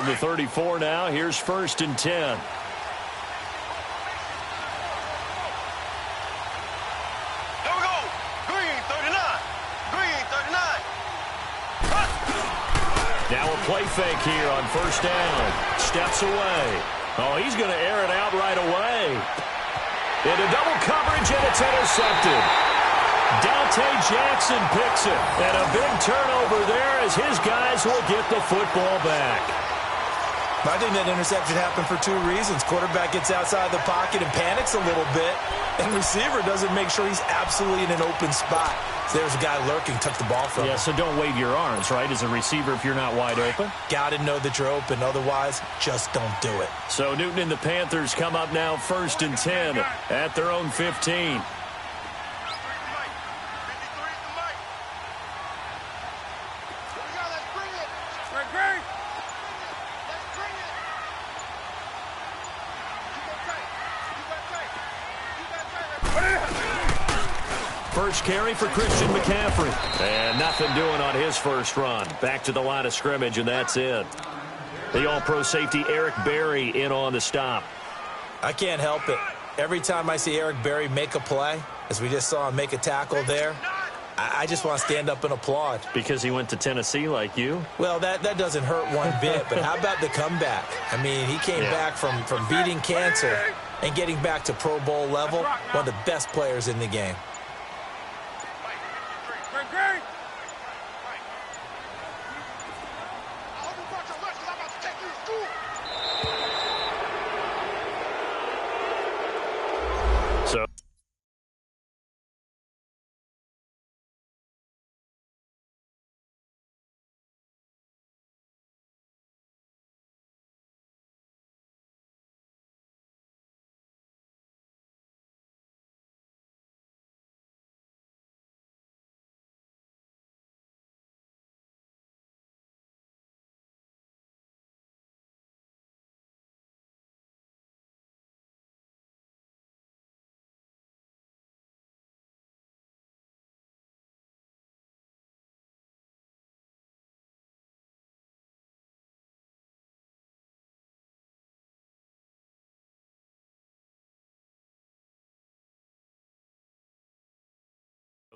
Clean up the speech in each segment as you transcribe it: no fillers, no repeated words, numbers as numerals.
from the 34 now. Here's 1st and 10. Now a play fake here on 1st down. Steps away. Oh, he's going to air it out right away. Into double coverage, and it's intercepted. Dante Jackson picks it. And a big turnover there as his guys will get the football back. I think that interception happened for 2 reasons. Quarterback gets outside the pocket and panics a little bit, and receiver doesn't make sure he's absolutely in an open spot. So there's a guy lurking, took the ball from him. Yeah, so don't wave your arms, right, as a receiver if you're not wide open. Got to know that you're open. Otherwise, just don't do it. So Newton and the Panthers come up now 1st and 10 at their own 15. First carry for Christian McCaffrey. And nothing doing on his first run. Back to the line of scrimmage, and that's it. The All-Pro safety Eric Berry in on the stop. I can't help it. Every time I see Eric Berry make a play, as we just saw him make a tackle there, I just want to stand up and applaud. Because he went to Tennessee like you? Well, that doesn't hurt one bit, but how about the comeback? I mean, he came back from beating cancer and getting back to Pro Bowl level, one of the best players in the game.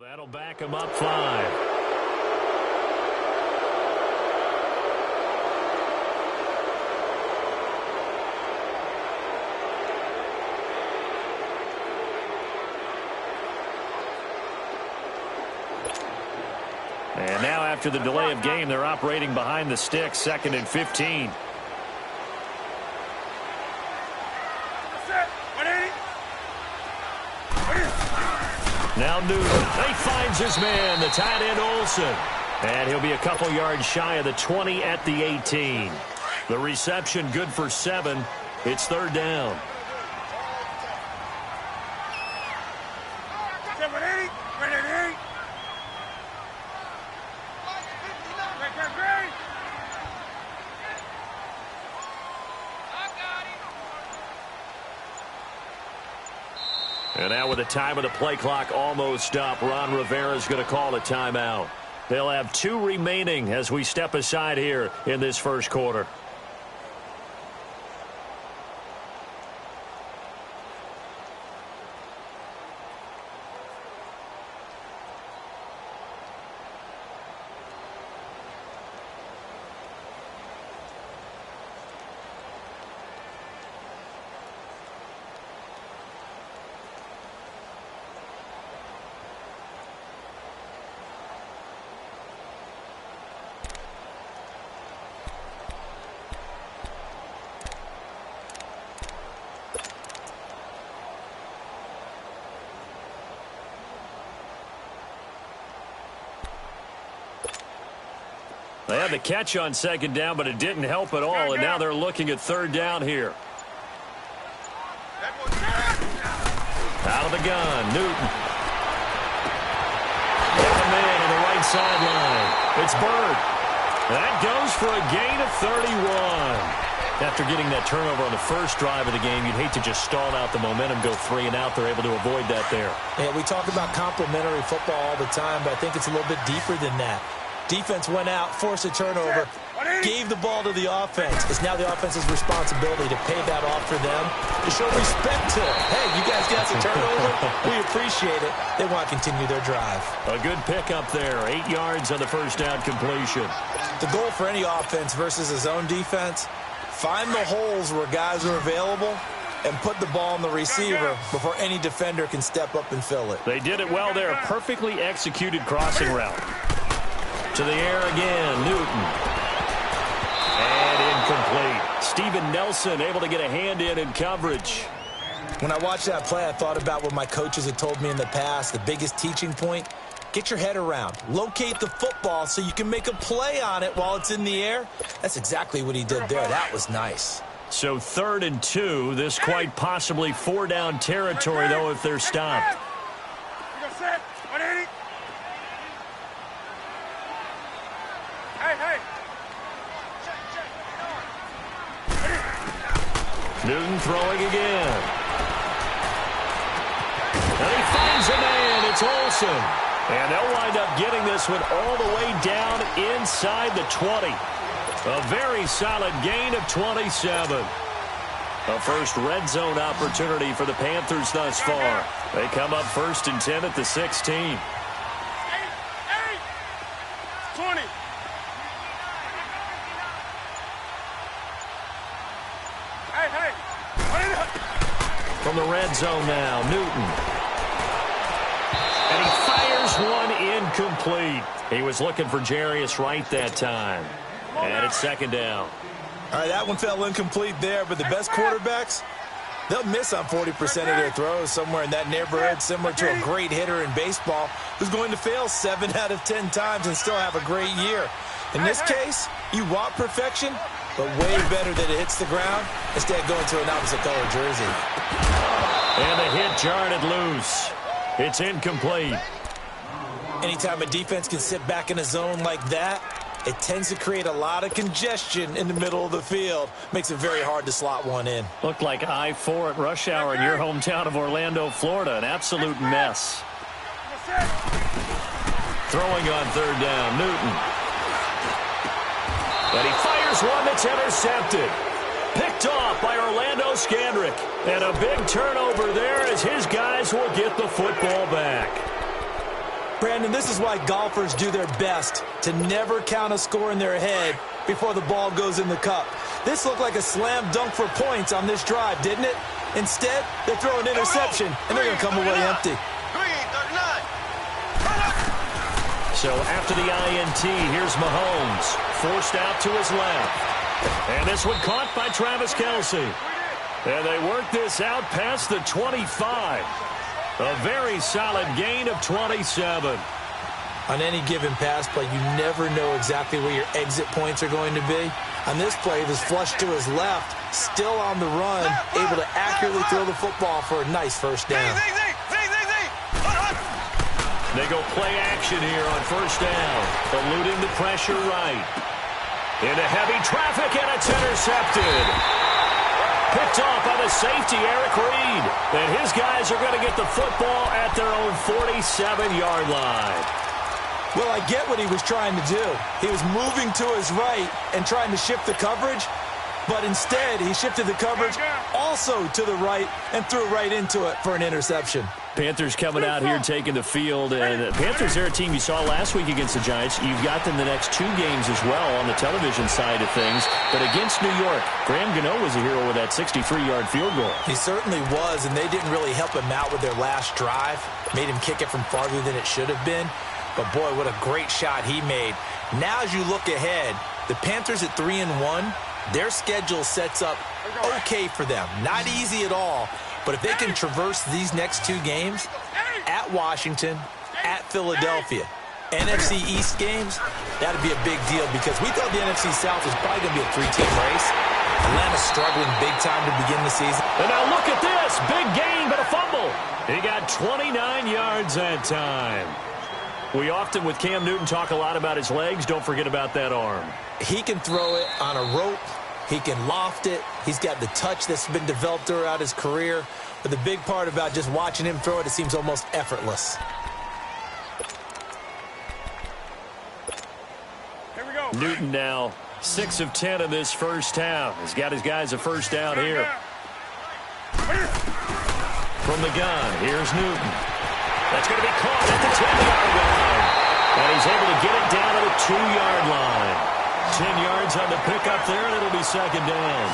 That'll back him up 5. And now after the delay of game, they're operating behind the sticks, 2nd and 15. Now Newton, he finds his man, the tight end Olsen. And he'll be a couple yards shy of the 20 at the 18. The reception good for 7. It's 3rd down. And now with the time of the play clock almost up, Ron Rivera's going to call a timeout. They'll have 2 remaining as we step aside here in this first quarter. They had the catch on 2nd down, but it didn't help at all, and now they're looking at 3rd down here. Out of the gun, Newton. Got a man on the right sideline. It's Bird. That goes for a gain of 31. After getting that turnover on the first drive of the game, you'd hate to just stall out the momentum, go 3 and out. They're able to avoid that there. Yeah, we talk about complementary football all the time, but I think it's a little bit deeper than that. Defense went out, forced a turnover, gave the ball to the offense. It's now the offense's responsibility to pay that off for them, to show respect to them. Hey, you guys got some turnover? We appreciate it. They want to continue their drive. A good pickup there. 8 yards on the first down completion. The goal for any offense versus a zone defense, find the holes where guys are available and put the ball on the receiver before any defender can step up and fill it. They did it well there. Perfectly executed crossing route. To the air again, Newton. And incomplete. Steven Nelson able to get a hand in coverage. When I watched that play, I thought about what my coaches had told me in the past. The biggest teaching point, get your head around. Locate the football so you can make a play on it while it's in the air. That's exactly what he did there. That was nice. So 3rd and 2. This quite possibly 4-down territory, though, if they're stopped. Newton throwing again. And he finds a man. It's Olsen. And they'll wind up getting this one all the way down inside the 20. A very solid gain of 27. A first red zone opportunity for the Panthers thus far. They come up 1st and 10 at the 16. 20. From the red zone now, Newton. And he fires one incomplete. He was looking for Jarius Wright that time. And it's 2nd down. All right, that one fell incomplete there, but the best quarterbacks, they'll miss on 40% of their throws, somewhere in that neighborhood, similar to a great hitter in baseball who's going to fail 7 out of 10 times and still have a great year. In this case, you want perfection, but way better that it hits the ground instead of going to an opposite color jersey. And the hit jarred it loose. It's incomplete. Anytime a defense can sit back in a zone like that, it tends to create a lot of congestion in the middle of the field. Makes it very hard to slot one in. Looked like I-4 at rush hour in your hometown of Orlando, Florida. An absolute mess. Throwing on 3rd down, Newton. And he fires one that's intercepted. Picked off by Orlando Scandrick. And a big turnover there as his guys will get the football back. Brandon, this is why golfers do their best to never count a score in their head before the ball goes in the cup. This looked like a slam dunk for points on this drive, didn't it? Instead, they throw an interception, and they're going to come away empty. So after the INT, here's Mahomes. Forced out to his left. And this one caught by Travis Kelce. And they work this out past the 25. A very solid gain of 27. On any given pass play, you never know exactly where your exit points are going to be. On this play, it was flushed to his left, still on the run, able to accurately throw the football for a nice first down. They go play action here on 1st down, eluding the pressure right. Into heavy traffic, and it's intercepted. Picked off by the safety, Eric Reed. And his guys are going to get the football at their own 47-yard line. Well, I get what he was trying to do. He was moving to his right and trying to shift the coverage, but instead he shifted the coverage also to the right and threw right into it for an interception. Panthers coming out here taking the field. And the Panthers are a team you saw last week against the Giants. You've got them the next 2 games as well on the television side of things. But against New York, Graham Gano was a hero with that 63-yard field goal. He certainly was, and they didn't really help him out with their last drive. Made him kick it from farther than it should have been. But, boy, what a great shot he made. Now as you look ahead, the Panthers at 3-1, their schedule sets up okay for them. Not easy at all. But if they can traverse these next 2 games, at Washington, at Philadelphia, NFC East games, that'd be a big deal because we thought the NFC South was probably going to be a 3-team race. Atlanta's struggling big time to begin the season. And now look at this. Big gain, but a fumble. He got 29 yards that time. We often, with Cam Newton, talk a lot about his legs. Don't forget about that arm. He can throw it on a rope. He can loft it. He's got the touch that's been developed throughout his career. But the big part about just watching him throw it, it seems almost effortless. Here we go. Newton now 6 of 10 in this first half. He's got his guys a first down here. From the gun, here's Newton. That's going to be caught at the 10-yard line. And he's able to get it down to the 2-yard line. 10 yards on the pickup there, and it'll be second down.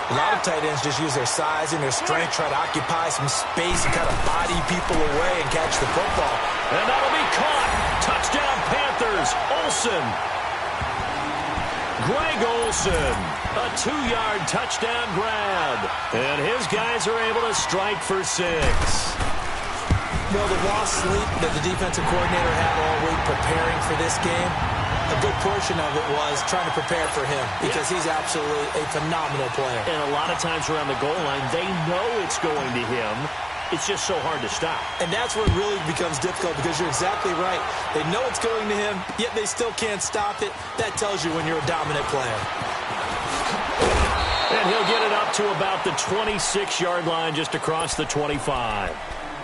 A lot of tight ends just use their size and their strength, try to occupy some space and kind of body people away and catch the football. And that'll be caught. Touchdown, Panthers. Olsen. Greg Olsen, a 2-yard touchdown grab. And his guys are able to strike for 6. Well, the lost sleep that the defensive coordinator had all week preparing for this game, a good portion of it was trying to prepare for him because he's absolutely a phenomenal player. And a lot of times around the goal line, they know it's going to him. It's just so hard to stop. And that's where it really becomes difficult because you're exactly right. They know it's going to him, yet they still can't stop it. That tells you when you're a dominant player. And he'll get it up to about the 26-yard line just across the 25.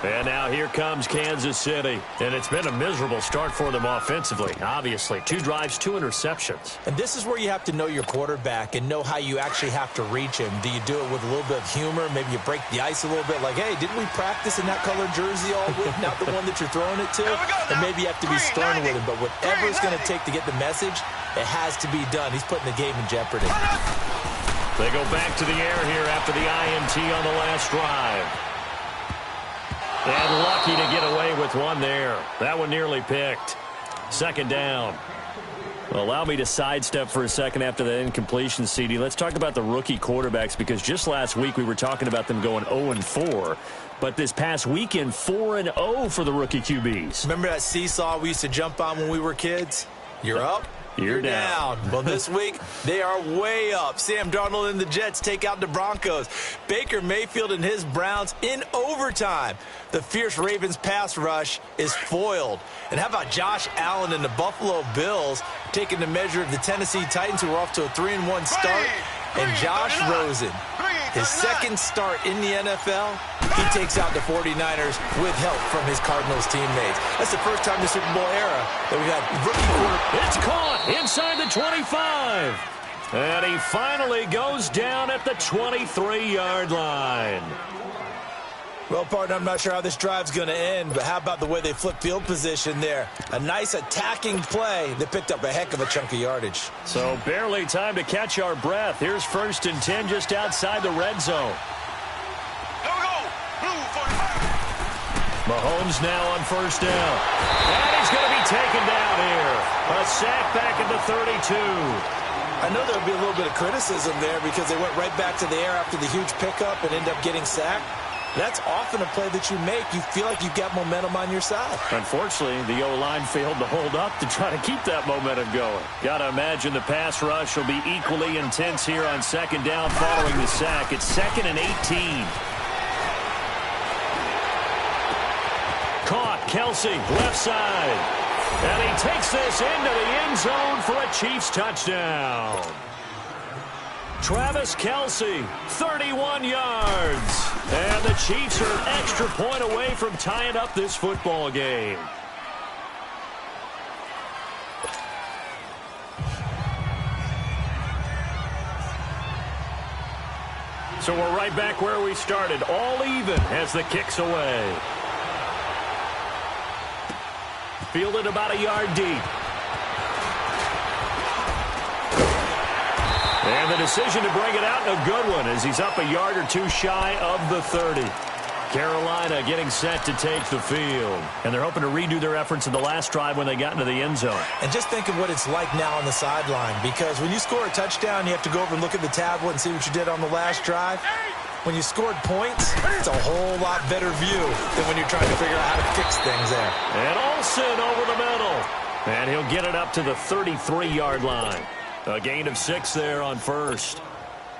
And now here comes Kansas City. And it's been a miserable start for them offensively, obviously. 2 drives, 2 interceptions. And this is where you have to know your quarterback and know how you actually have to reach him. Do you do it with a little bit of humor? Maybe you break the ice a little bit like, hey, didn't we practice in that colored jersey all week? Not the one that you're throwing it to? And maybe you have to be stern with him. But whatever it's going to take to get the message, it has to be done. He's putting the game in jeopardy. They go back to the air here after the INT on the last drive. And lucky to get away with one there. That one nearly picked. Second down. Well, allow me to sidestep for a second after that incompletion, CD. Let's talk about the rookie quarterbacks because just last week we were talking about them going 0-4. But this past weekend, 4-0 for the rookie QBs. Remember that seesaw we used to jump on when we were kids? You're up. You're down. Well, this week, they are way up. Sam Darnold and the Jets take out the Broncos. Baker Mayfield and his Browns in overtime. The fierce Ravens pass rush is foiled. And how about Josh Allen and the Buffalo Bills taking the measure of the Tennessee Titans, who are off to a 3-1 start? And Josh Rosen, his second start in the NFL, he takes out the 49ers with help from his Cardinals teammates. That's the first time in the Super Bowl era that we've had rookie quarterback. It's caught inside the 25. And he finally goes down at the 23-yard line. Well, partner, I'm not sure how this drive's going to end, but how about the way they flip field position there? A nice attacking play that picked up a heck of a chunk of yardage. So barely time to catch our breath. Here's 1st and 10 just outside the red zone. Here we go. Blue 45. Mahomes now on 1st down. And he's going to be taken down here. A sack back at the 32. I know there'll be a little bit of criticism there because they went right back to the air after the huge pickup and end up getting sacked. That's often a play that you make. You feel like you've got momentum on your side. Unfortunately, the O-line failed to hold up to try to keep that momentum going. Got to imagine the pass rush will be equally intense here on 2nd down following the sack. It's 2nd and 18. Caught, Kelsey, left side. And he takes this into the end zone for a Chiefs touchdown. Travis Kelsey, 31 yards. And the Chiefs are an extra point away from tying up this football game. So we're right back where we started, all even as the kick's away. Fielded about a yard deep. And the decision to bring it out, a good one, as he's up a yard or 2 shy of the 30. Carolina getting set to take the field. And they're hoping to redo their efforts in the last drive when they got into the end zone. And just think of what it's like now on the sideline, because when you score a touchdown, you have to go over and look at the tablet and see what you did on the last drive. When you scored points, it's a whole lot better view than when you're trying to figure out how to fix things there. And Olsen over the middle. And he'll get it up to the 33-yard line. A gain of 6 there on 1st.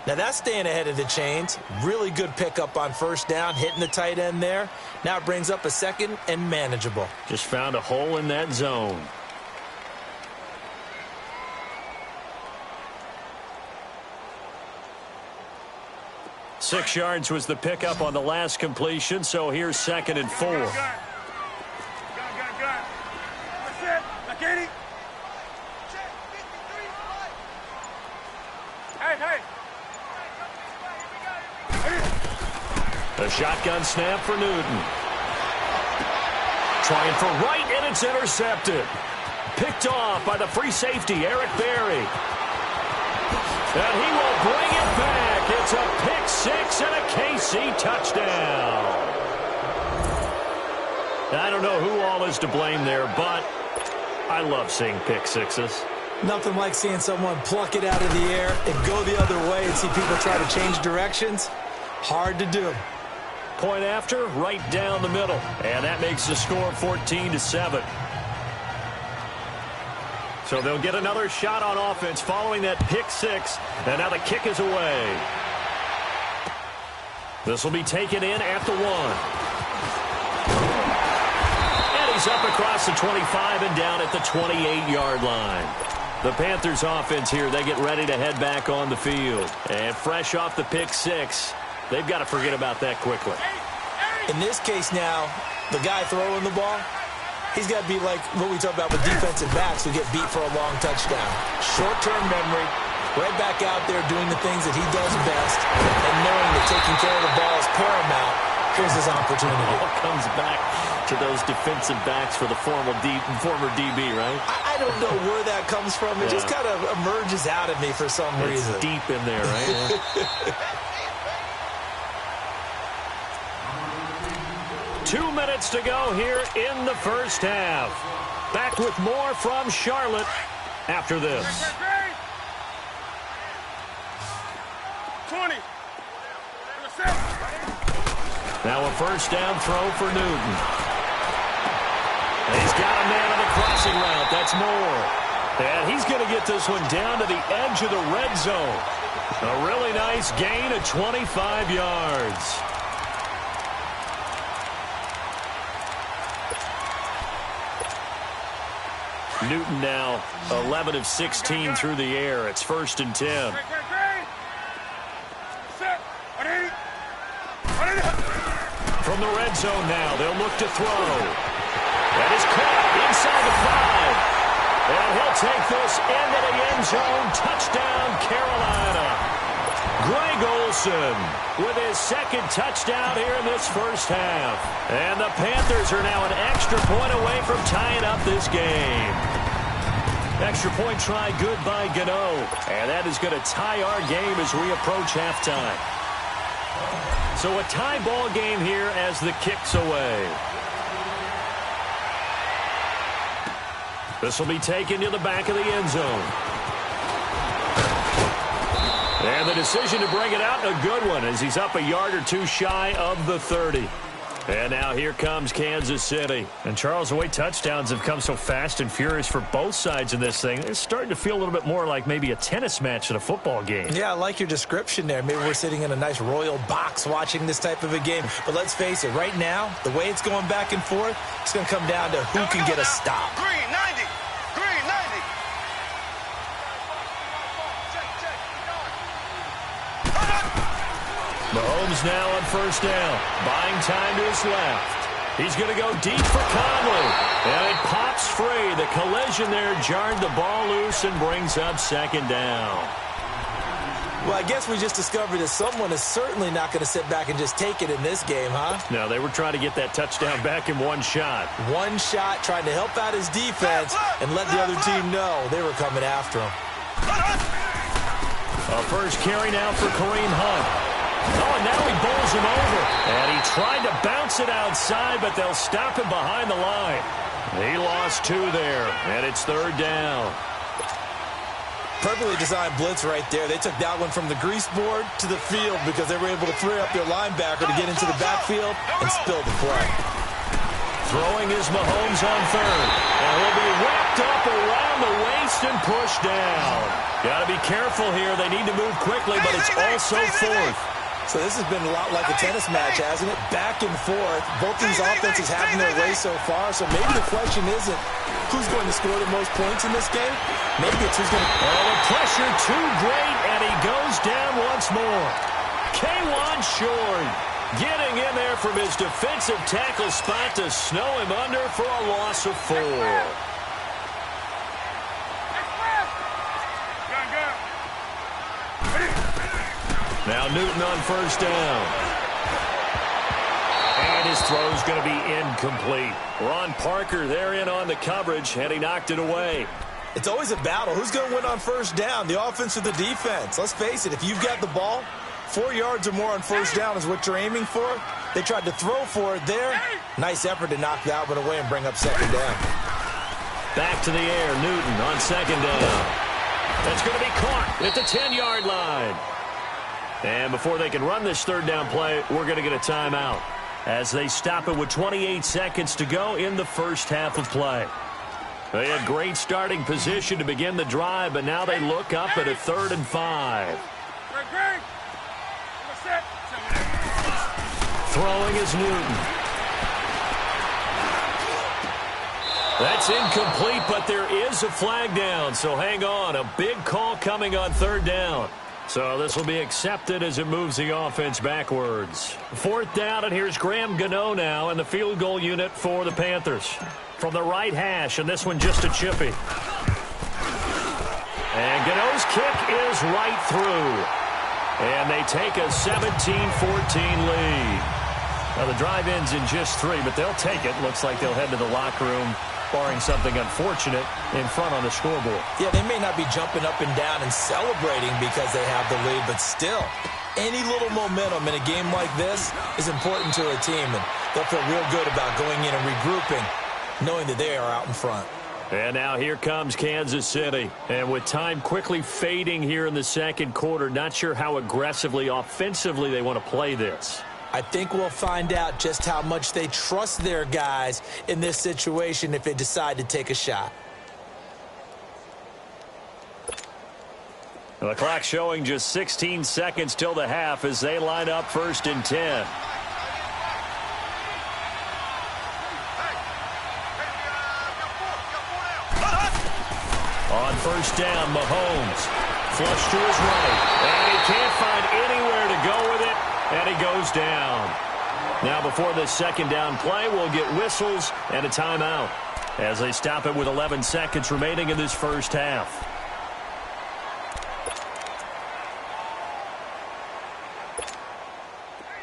Now that's staying ahead of the chains. Really good pickup on 1st down, hitting the tight end there. Now it brings up a 2nd and manageable. Just found a hole in that zone. Six yards was the pickup on the last completion, so here's 2nd and 4. Got. That's it. Now, Katie. A shotgun snap for Newton. Trying for right, and it's intercepted. Picked off by the free safety, Eric Berry. And he will bring it back. It's a pick six and a KC touchdown. I don't know who all is to blame there, but I love seeing pick sixes. Nothing like seeing someone pluck it out of the air and go the other way and see people try to change directions. Hard to do. Point after, right down the middle. And that makes the score 14-7. So they'll get another shot on offense following that pick six. And now the kick is away. This will be taken in at the 1. And he's up across the 25 and down at the 28-yard line. The Panthers offense here, they get ready to head back on the field. And fresh off the pick six, they've got to forget about that quickly. In this case now, the guy throwing the ball, he's got to be like what we talk about with defensive backs who get beat for a long touchdown. Short-term memory, right back out there doing the things that he does best, and knowing that taking care of the ball is paramount. Here's his opportunity. It all comes back to those defensive backs for the former DB, right? I don't know where that comes from. It just kind of emerges out of me for some reason. It's deep in there, right? Yeah. 2 minutes to go here in the first half. Back with more from Charlotte after this. 20. Now a first down throw for Newton. And he's got a man on the crossing route. That's Moore. And he's going to get this one down to the edge of the red zone. A really nice gain of 25 yards. Newton now 11 of 16 through the air. It's 1st and 10. From the red zone now, they'll look to throw. That is caught inside the 5. And he'll take this into the end zone. Touchdown, Carolina. Greg Olsen with his second touchdown here in this first half. And the Panthers are now an extra point away from tying up this game. Extra point try good by Gano. And that is going to tie our game as we approach halftime. So a tie ball game here as the kick's away. This will be taken to the back of the end zone. And the decision to bring it out, a good one, as he's up a yard or two shy of the 30. And now here comes Kansas City. And Charles, the way touchdowns have come so fast and furious for both sides in this thing, it's starting to feel a little bit more like maybe a tennis match than a football game. Yeah, I like your description there. Maybe we're sitting in a nice royal box watching this type of a game. But let's face it, right now, the way it's going back and forth, it's going to come down to who can get a stop. Green, 90. Green, 90. Mahomes now on first down. Buying time to his left. He's going to go deep for Conley. And it pops free. The collision there jarred the ball loose and brings up second down. Well, I guess we just discovered that someone is certainly not going to sit back and just take it in this game, huh? No, they were trying to get that touchdown back in one shot. One shot, trying to help out his defense and let the other team know they were coming after him. A first carry now for Kareem Hunt. Oh, and now he bowls him over. And he tried to bounce it outside, but they'll stop him behind the line. He lost 2 there, and it's third down. Perfectly designed blitz right there. They took that one from the grease board to the field because they were able to free up their linebacker to get into the backfield and spill the play. Throwing is Mahomes on third. And he'll be wrapped up around the waist and pushed down. Got to be careful here. They need to move quickly, but it's also fourth. So this has been a lot like a tennis match, hasn't it? Back and forth. Both these offenses having their way so far. So maybe the question isn't who's going to score the most points in this game. Maybe it's who's going to... Oh, the pressure too great, and he goes down once more. K'Wan Short getting in there from his defensive tackle spot to snow him under for a loss of 4. Newton on first down. And his throw's going to be incomplete. Ron Parker there in on the coverage, and he knocked it away. It's always a battle. Who's going to win on first down, the offense or the defense? Let's face it, if you've got the ball, 4 yards or more on first down is what you're aiming for. They tried to throw for it there. Nice effort to knock that one away and bring up second down. Back to the air, Newton on second down. That's going to be caught at the 10-yard line. And before they can run this third down play, we're going to get a timeout as they stop it with 28 seconds to go in the first half of play. They had great starting position to begin the drive, but now they look up at a 3rd and 5. Throwing is Newton. That's incomplete, but there is a flag down, so hang on. A big call coming on third down. So this will be accepted as it moves the offense backwards. 4th down, and here's Graham Gano now in the field goal unit for the Panthers. From the right hash, and this one just a chippy. And Gano's kick is right through. And they take a 17-14 lead. Now the drive ends in just 3, but they'll take it. Looks like they'll head to the locker room, barring something unfortunate, in front on the scoreboard. Yeah, they may not be jumping up and down and celebrating because they have the lead, but still, any little momentum in a game like this is important to a team, and they'll feel real good about going in and regrouping, knowing that they are out in front. And now here comes Kansas City. And with time quickly fading here in the second quarter, not sure how aggressively, offensively they want to play this. I think we'll find out just how much they trust their guys in this situation if they decide to take a shot. The clock showing just 16 seconds till the half as they line up 1st and 10. On first down, Mahomes. Flush to his right. And he can't find anywhere to go with it. And he goes down. Now before this second down play, we'll get whistles and a timeout as they stop it with 11 seconds remaining in this first half.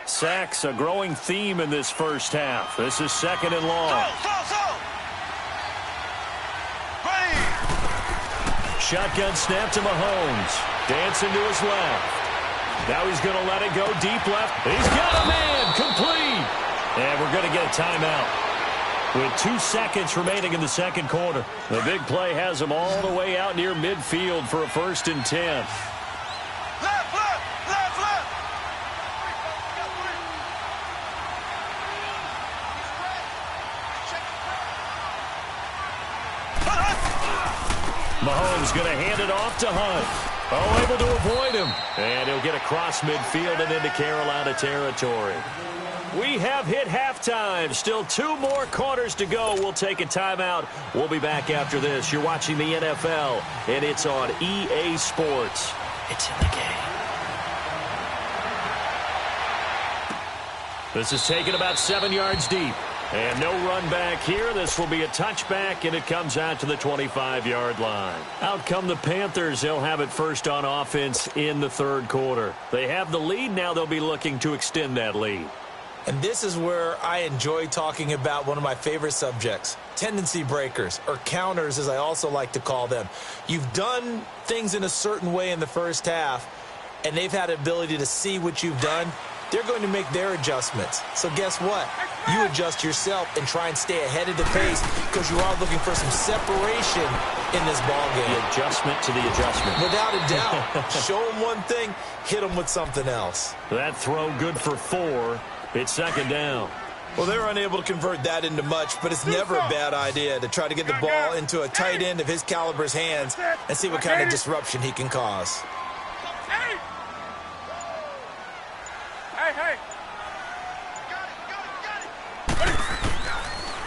Sacks, a growing theme in this first half. This is 2nd and long. Shotgun snap to Mahomes. Dancing to his left. Now he's going to let it go deep left. He's got a man. Complete. And we're going to get a timeout with 2 seconds remaining in the second quarter. The big play has him all the way out near midfield for a 1st and 10. Left, left, left. Mahomes going to hand it off to Hunt. Oh, able to avoid him. And he'll get across midfield and into Carolina territory. We have hit halftime. Still 2 more quarters to go. We'll take a timeout. We'll be back after this. You're watching the NFL, and it's on EA Sports. It's in the game. This is taken about 7 yards deep. And no run back here. This will be a touchback, and it comes out to the 25-yard line. Out come the Panthers. They'll have it first on offense in the third quarter. They have the lead. Now they'll be looking to extend that lead. And this is where I enjoy talking about one of my favorite subjects, tendency breakers, or counters as I also like to call them. You've done things in a certain way in the first half, and they've had the ability to see what you've done. They're going to make their adjustments. So guess what? You adjust yourself and try and stay ahead of the pace because you are looking for some separation in this ball game. The adjustment to the adjustment. Without a doubt. Show them one thing, hit them with something else. That throw good for 4. It's 2nd down. Well, they're unable to convert that into much, but it's never a bad idea to try to get the ball into a tight end of his caliber's hands and see what kind of disruption he can cause.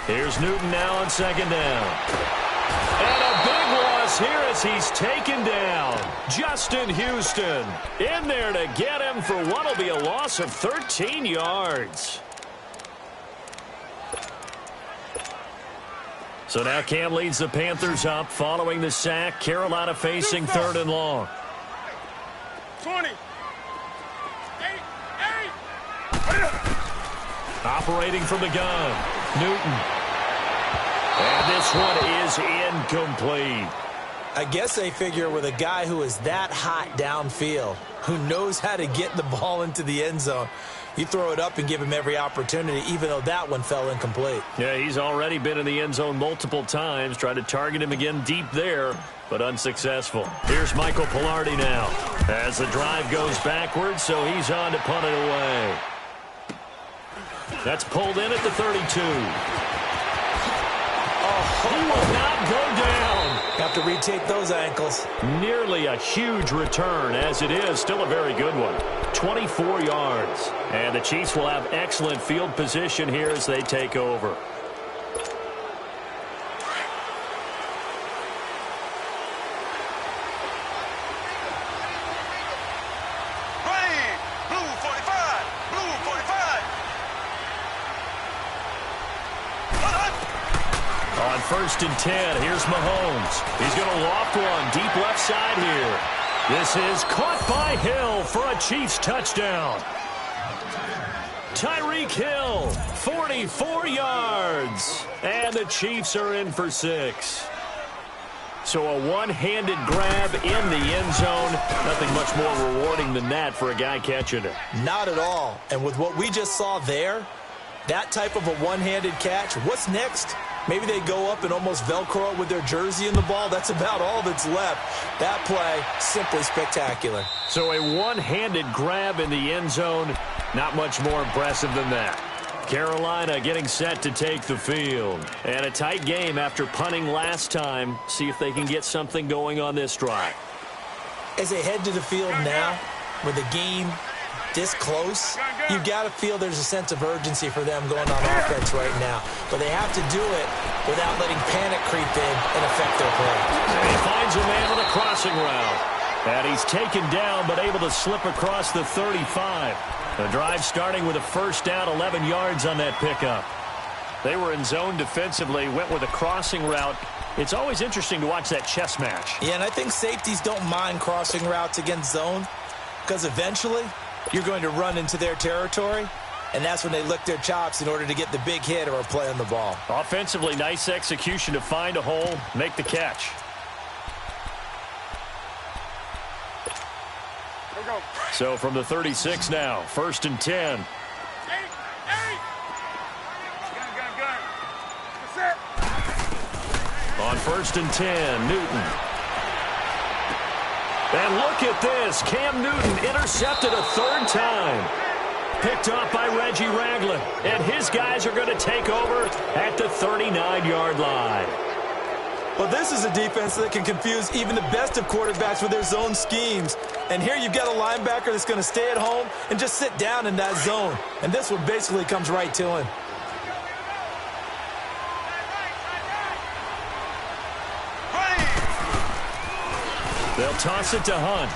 Here's Newton now on 2nd down. And a big loss here as he's taken down. Justin Houston in there to get him for what will be a loss of 13 yards. So now Cam leads the Panthers up following the sack. Carolina facing 3rd and long. 20. Operating from the gun, Newton. And this one is incomplete. I guess they figure with a guy who is that hot downfield, who knows how to get the ball into the end zone, you throw it up and give him every opportunity, even though that one fell incomplete. Yeah, he's already been in the end zone multiple times, tried to target him again deep there, but unsuccessful. Here's Michael Pilardi now as the drive goes backwards, so he's on to punt it away. That's pulled in at the 32. He will not go down. Have to retake those ankles. Nearly a huge return, as it is still a very good one. 24 yards. And the Chiefs will have excellent field position here as they take over. Ready. Blue 45. Blue 45. On 1st and 10, here's Mahomes. He's going to loft one deep left side here. This is caught by Hill for a Chiefs touchdown. Tyreek Hill, 44 yards. And the Chiefs are in for 6. So a one-handed grab in the end zone. Nothing much more rewarding than that for a guy catching it. Not at all. And with what we just saw there, that type of a one-handed catch, what's next? Maybe they go up and almost Velcro it with their jersey in the ball. That's about all that's left. That play, simply spectacular. So a one-handed grab in the end zone, not much more impressive than that. Carolina getting set to take the field. And a tight game after punting last time. See if they can get something going on this drive. As they head to the field now, with the game this close, you've got to feel there's a sense of urgency for them going on offense right now. But they have to do it without letting panic creep in and affect their play. And he finds a man on a crossing route. And he's taken down but able to slip across the 35. The drive starting with a first down, 11 yards on that pickup. They were in zone defensively, went with a crossing route. It's always interesting to watch that chess match. Yeah, and I think safeties don't mind crossing routes against zone because eventually you're going to run into their territory, and that's when they lick their chops in order to get the big hit or a play on the ball. Offensively, nice execution to find a hole, make the catch. So from the 36 now, 1st and 10. On 1st and 10, Newton. And look at this. Cam Newton intercepted a 3rd time. Picked off by Reggie Ragland. And his guys are going to take over at the 39-yard line. Well, this is a defense that can confuse even the best of quarterbacks with their zone schemes. And here you've got a linebacker that's going to stay at home and just sit down in that zone. And this one basically comes right to him. They'll toss it to Hunt.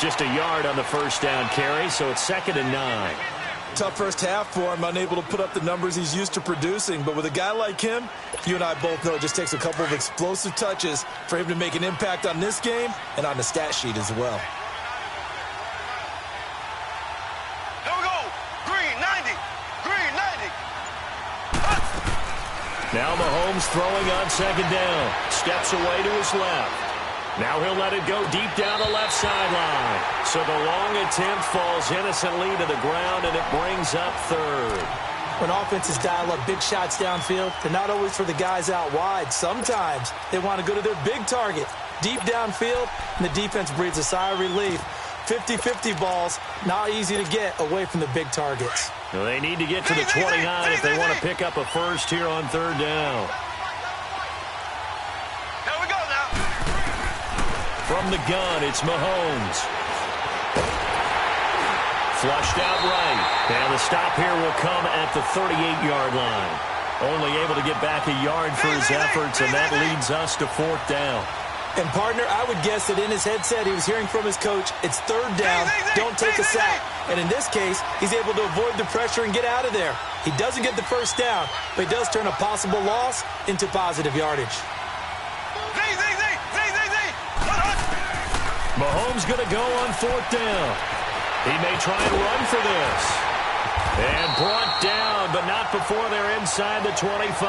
Just a yard on the first down carry, so it's 2nd and 9. Tough first half for him, unable to put up the numbers he's used to producing. But with a guy like him, you and I both know it just takes a couple of explosive touches for him to make an impact on this game and on the stat sheet as well. Here we go. Green 90. Green 90. Now Mahomes throwing on 2nd down. Steps away to his left. Now he'll let it go deep down the left sideline. So the long attempt falls innocently to the ground, and it brings up 3rd. When offenses dial up big shots downfield, they're not always for the guys out wide. Sometimes they want to go to their big target, deep downfield, and the defense breathes a sigh of relief. 50-50 balls, not easy to get away from the big targets. Well, they need to get to the 29 if they want to pick up a first here on 3rd down. Here we go now. From the gun, it's Mahomes. Flushed out right. And the stop here will come at the 38-yard line. Only able to get back a yard for his efforts, and that leads us to 4th down. And, partner, I would guess that in his headset he was hearing from his coach, it's 3rd down, don't take a sack. And in this case, he's able to avoid the pressure and get out of there. He doesn't get the first down, but he does turn a possible loss into positive yardage. Z. Mahomes going to go on 4th down. He may try and run for this. And brought down, but not before they're inside the 25.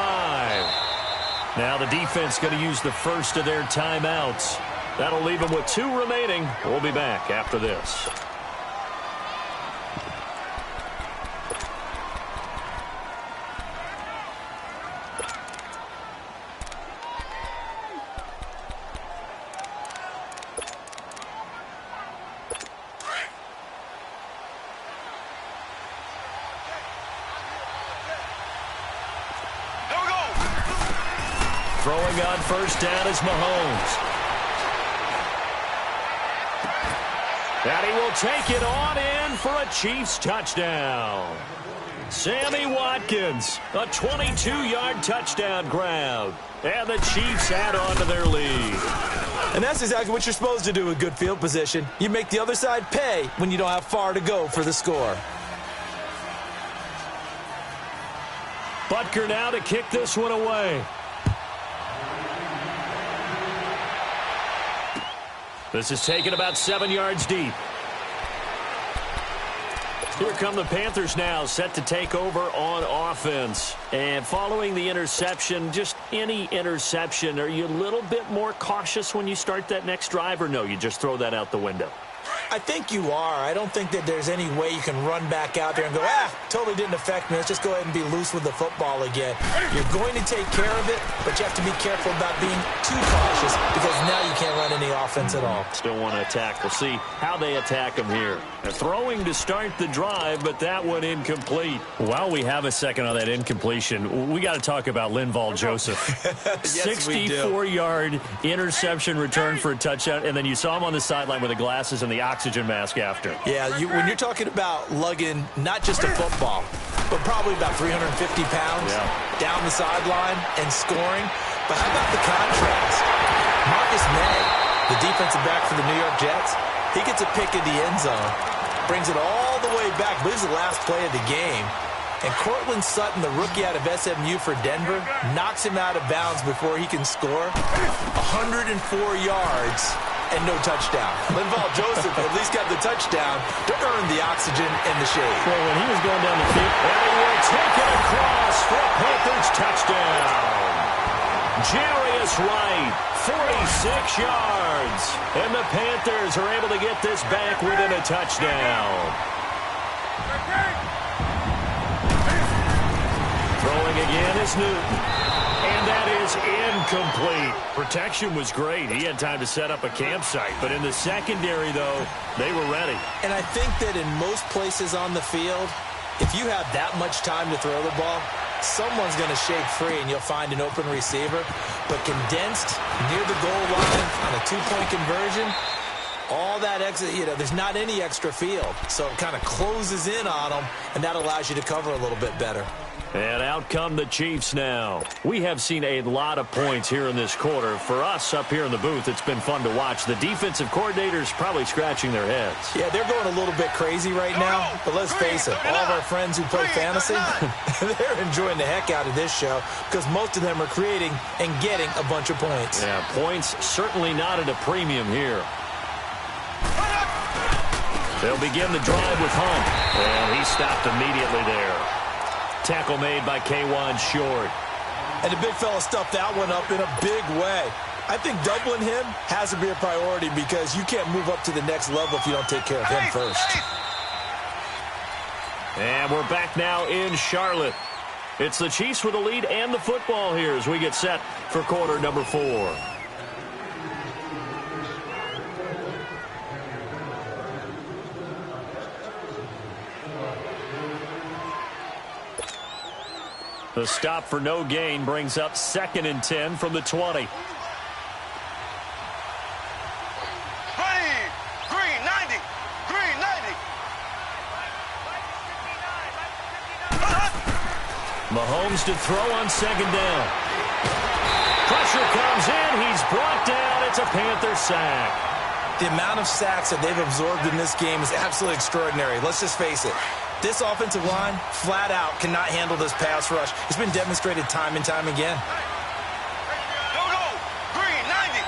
Now the defense going to use the first of their timeouts. That'll leave them with 2 remaining. We'll be back after this. Throwing on first down is Mahomes. And he will take it on in for a Chiefs touchdown. Sammy Watkins, a 22-yard touchdown grab. And the Chiefs add on to their lead. And that's exactly what you're supposed to do with good field position. You make the other side pay when you don't have far to go for the score. Butker now to kick this one away. This is taken about 7 yards deep. Here come the Panthers now, set to take over on offense. And following the interception, just any interception, are you a little bit more cautious when you start that next drive, or no, you just throw that out the window? I think you are. I don't think that there's any way you can run back out there and go, totally didn't affect me. Let's just go ahead and be loose with the football again. You're going to take care of it, but you have to be careful about being too cautious because now you can't run any offense at all. Still want to attack. We'll see how they attack them here. They're throwing to start the drive, but that one incomplete. While we have a second on that incompletion, we got to talk about Linval Joseph. Yes, 64-yard interception return for a touchdown, and then you saw him on the sideline with the glasses and the oxygen mask after. Yeah, when you're talking about lugging not just a football, but probably about 350 pounds down the sideline and scoring. But how about the contrast? Marcus May, the defensive back for the New York Jets, he gets a pick in the end zone, brings it all the way back, but it's the last play of the game. And Cortland Sutton, the rookie out of SMU for Denver, knocks him out of bounds before he can score. 104 yards and no touchdown. Linval Joseph at least got the touchdown to earn the oxygen and the shade. Well, when he was going down the field, and he will take it across for a Panthers touchdown. Jarius Wright, 46 yards. And the Panthers are able to get this back within a touchdown. Throwing again is Newton. And that is incomplete. Protection was great. He had time to set up a campsite. But in the secondary, though, they were ready. And I think that in most places on the field, if you have that much time to throw the ball, someone's going to shake free and you'll find an open receiver. But condensed near the goal line on a two-point conversion, all that extra, there's not any extra field. So it kind of closes in on them, and that allows you to cover a little bit better. And out come the Chiefs now. We have seen a lot of points here in this quarter. For us up here in the booth, it's been fun to watch. The defensive coordinators probably scratching their heads. Yeah, they're going a little bit crazy right now. But let's face it, all of our friends who play fantasy, they're enjoying the heck out of this show because most of them are creating and getting a bunch of points. Yeah, points certainly not at a premium here. They'll begin the drive with Hunt. And he stopped immediately there. Tackle made by K'Wan Short. And the big fella stuffed that one up in a big way. I think doubling him has to be a priority because you can't move up to the next level if you don't take care of him first. And we're back now in Charlotte. It's the Chiefs with the lead and the football here as we get set for quarter number 4. The stop for no gain brings up 2nd and 10 from the 20. Ready. Green 90. Green 90. Mahomes to throw on 2nd down. Pressure comes in. He's brought down. It's a Panther sack. The amount of sacks that they've absorbed in this game is absolutely extraordinary. Let's just face it. This offensive line, flat out, cannot handle this pass rush. It's been demonstrated time and time again. Go, go. Green 90.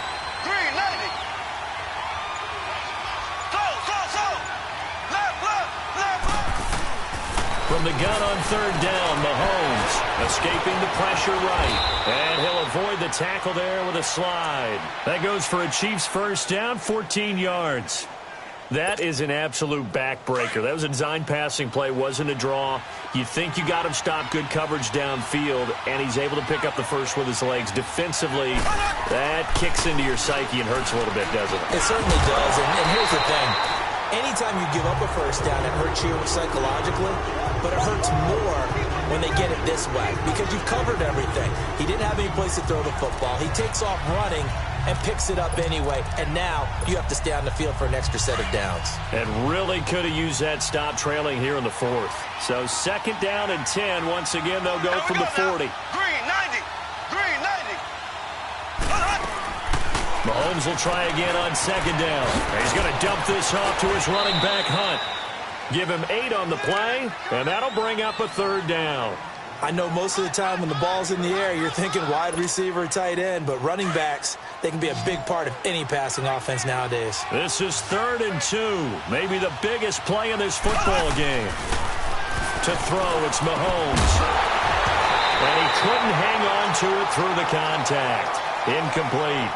Green 90. Go. Left. From the gun on third down, Mahomes escaping the pressure right. And he'll avoid the tackle there with a slide. That goes for a Chiefs first down, 14 yards. That is an absolute backbreaker. That was a design passing play, wasn't a draw. You think you got him stopped, good coverage downfield, and he's able to pick up the first with his legs. Defensively, that kicks into your psyche and hurts a little bit, doesn't it? It certainly does, and here's the thing. Anytime you give up a first down, it hurts you psychologically, but it hurts more when they get it this way because you've covered everything. He didn't have any place to throw the football. He takes off running and picks it up anyway, and now you have to stay on the field for an extra set of downs. And really could have used that stop trailing here in the fourth. So second down and 10. Once again, they'll go from the 40. Green, 90. Green, 90. Mahomes will try again on second down. He's going to dump this off to his running back, Hunt. Give him 8 on the play, and that'll bring up a third down. I know most of the time when the ball's in the air, you're thinking wide receiver, tight end, but running backs, they can be a big part of any passing offense nowadays. This is 3rd and 2, maybe the biggest play in this football game. To throw, it's Mahomes. And he couldn't hang on to it through the contact. Incomplete.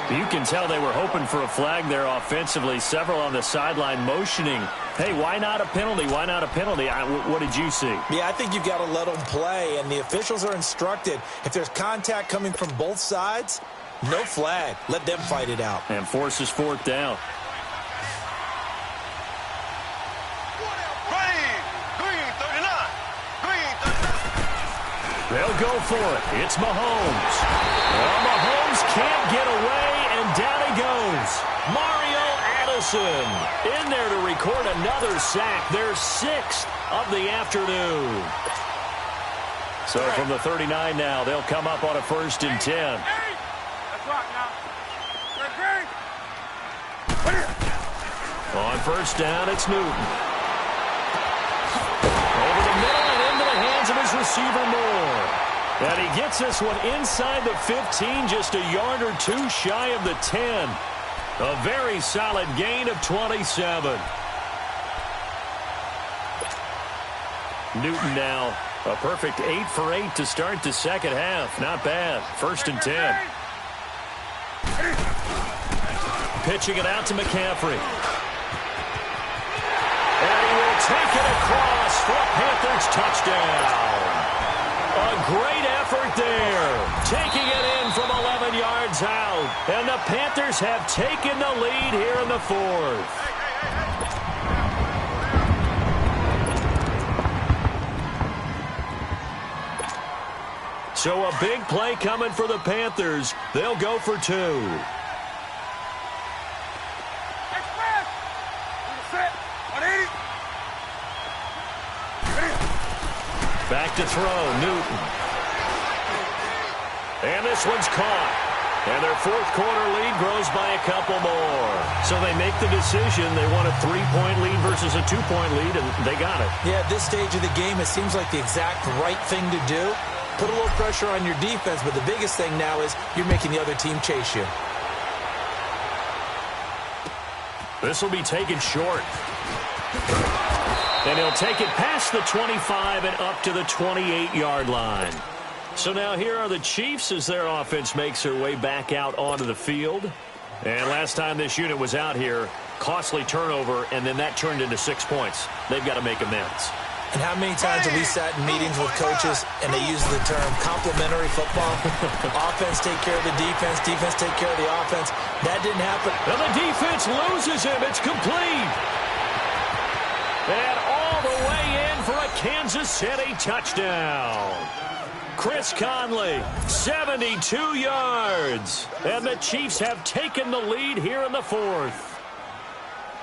You can tell they were hoping for a flag there offensively. Several on the sideline motioning. Hey, why not a penalty? Why not a penalty? What did you see? Yeah, I think you've got to let them play, and the officials are instructed. If there's contact coming from both sides, no flag. Let them fight it out. And forces 4th down. Green, 39. Green, 39. They'll go for it. It's Mahomes. Well, Mahomes can't get away, and down he goes. Mario Addison in there to record another sack. Their 6th of the afternoon. So from the 39 now, they'll come up on a 1st and 10. On 1st down, it's Newton. Over the middle and into the hands of his receiver, Moore. And he gets this one inside the 15, just a yard or 2 shy of the 10. A very solid gain of 27. Newton now a perfect 8 for 8 to start the second half. Not bad. 1st and 10. Pitching it out to McCaffrey. And he will take it across for a Panthers touchdown. A great effort there. Taking it in from 11 yards out. And the Panthers have taken the lead here in the 4th. So a big play coming for the Panthers. They'll go for 2. Back to throw, Newton. And this one's caught. And their 4th quarter lead grows by a couple more. So they make the decision. They want a 3-point lead versus a 2-point lead, and they got it. Yeah, at this stage of the game, it seems like the exact right thing to do. Put a little pressure on your defense, but the biggest thing now is you're making the other team chase you. This will be taken short. And he'll take it past the 25 and up to the 28-yard line. So now here are the Chiefs as their offense makes their way back out onto the field. And last time this unit was out here, costly turnover, and then that turned into 6 points. They've got to make amends. And how many times have we sat in meetings with coaches and they use the term complementary football? Offense take care of the defense, defense take care of the offense. That didn't happen. And the defense loses him. It's complete. And all the way in for a Kansas City touchdown. Chris Conley, 72 yards. And the Chiefs have taken the lead here in the 4th.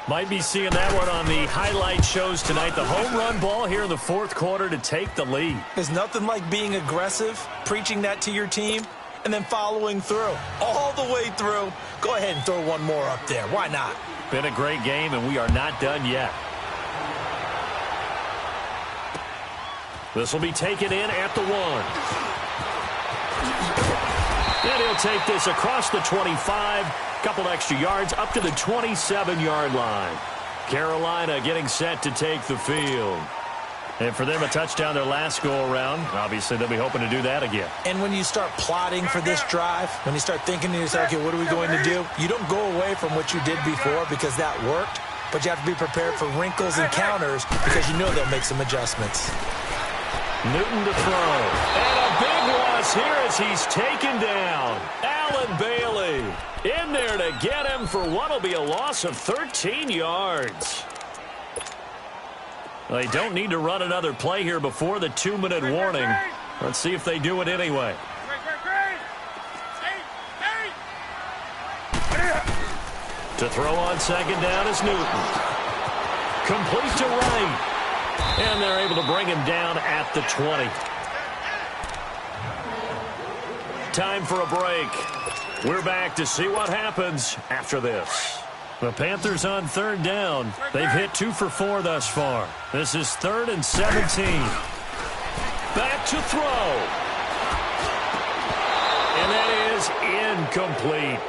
Might be seeing that one on the highlight shows tonight. The home run ball here in the 4th quarter to take the lead. There's nothing like being aggressive, preaching that to your team, and then following through. All the way through. Go ahead and throw one more up there. Why not? Been a great game, and we are not done yet. This will be taken in at the 1. And he'll take this across the 25. Couple extra yards up to the 27-yard line. Carolina getting set to take the field. And for them, a touchdown their last go-around. Obviously, they'll be hoping to do that again. And when you start plotting for this drive, when you start thinking to yourself, okay, what are we going to do? You don't go away from what you did before because that worked, but you have to be prepared for wrinkles and counters because you know they'll make some adjustments. Newton to throw. And a big loss here as he's taken down. Allen Bailey in there to get him for what will be a loss of 13 yards. They don't need to run another play here before the 2-minute warning. Let's see if they do it anyway. To throw on second down is Newton. Complete to right. And they're able to bring him down at the 20. Time for a break. We're back to see what happens after this. The Panthers on third down. They've hit 2 for 4 thus far. This is 3rd and 17. Back to throw. And that is incomplete.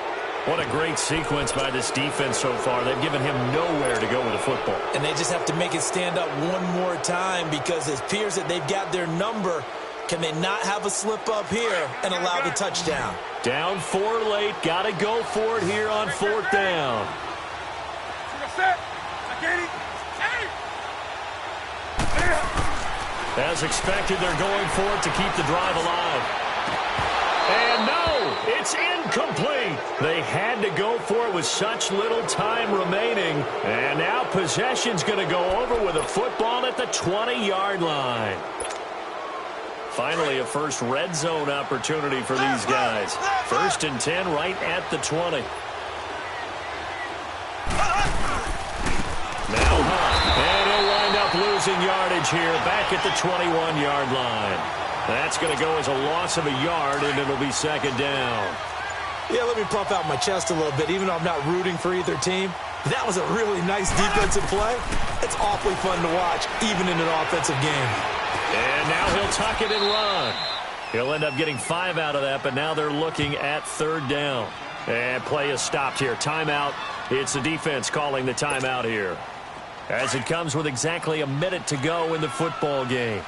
What a great sequence by this defense so far. They've given him nowhere to go with the football. And they just have to make it stand up one more time because it appears that they've got their number. Can they not have a slip up here and allow the touchdown? Down 4 late. Got to go for it here on 4th down. As expected, they're going for it to keep the drive alive. And no, it's incomplete. They had to go for it with such little time remaining. And now possession's going to go over with a football at the 20-yard line. Finally, a first red zone opportunity for these guys. 1st and 10 right at the 20. Now high. And he'll wind up losing yardage here back at the 21-yard line. That's going to go as a loss of a yard, and it'll be 2nd down. Yeah, let me puff out my chest a little bit, even though I'm not rooting for either team. That was a really nice defensive play. It's awfully fun to watch, even in an offensive game. And now he'll tuck it and run. He'll end up getting 5 out of that, but now they're looking at 3rd down. And play is stopped here. Timeout. It's the defense calling the timeout here, as it comes with exactly a minute to go in the football game.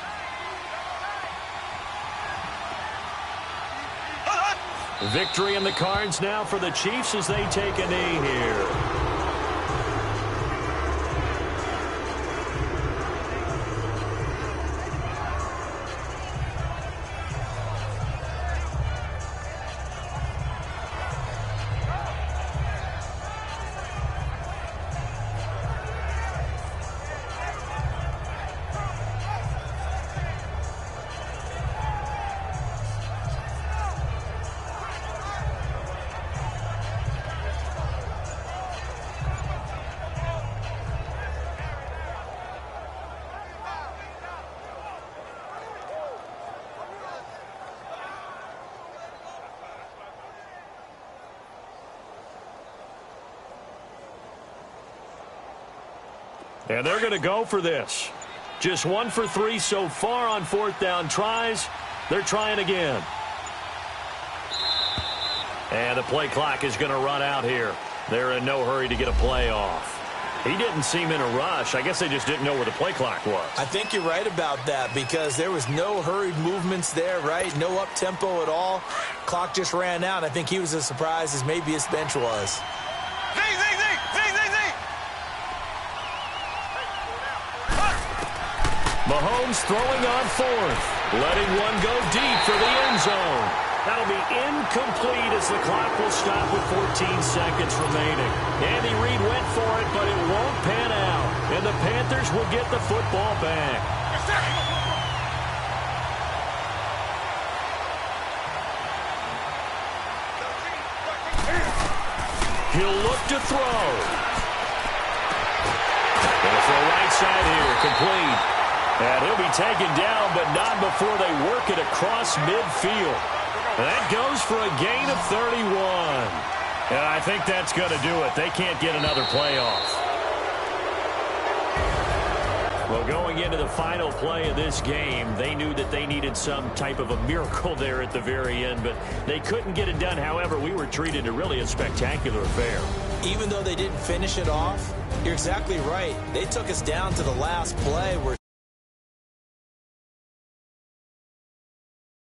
Victory in the cards now for the Chiefs as they take a knee here. And they're going to go for this. Just 1 for 3 so far on 4th down tries. They're trying again. And the play clock is going to run out here. They're in no hurry to get a play off. He didn't seem in a rush. I guess they just didn't know where the play clock was. I think you're right about that because there was no hurried movements there, right? No up-tempo at all. Clock just ran out. I think he was as surprised as maybe his bench was. Mahomes throwing on 4th, letting one go deep for the end zone. That'll be incomplete as the clock will stop with 14 seconds remaining. Andy Reid went for it, but it won't pan out. And the Panthers will get the football back. He'll look to throw. Gonna throw right side here, complete. And he'll be taken down, but not before they work it across midfield. That goes for a gain of 31. And I think that's going to do it. They can't get another playoff. Well, going into the final play of this game, they knew that they needed some type of a miracle there at the very end, but they couldn't get it done. However, we were treated to really a spectacular affair. Even though they didn't finish it off, you're exactly right. They took us down to the last play where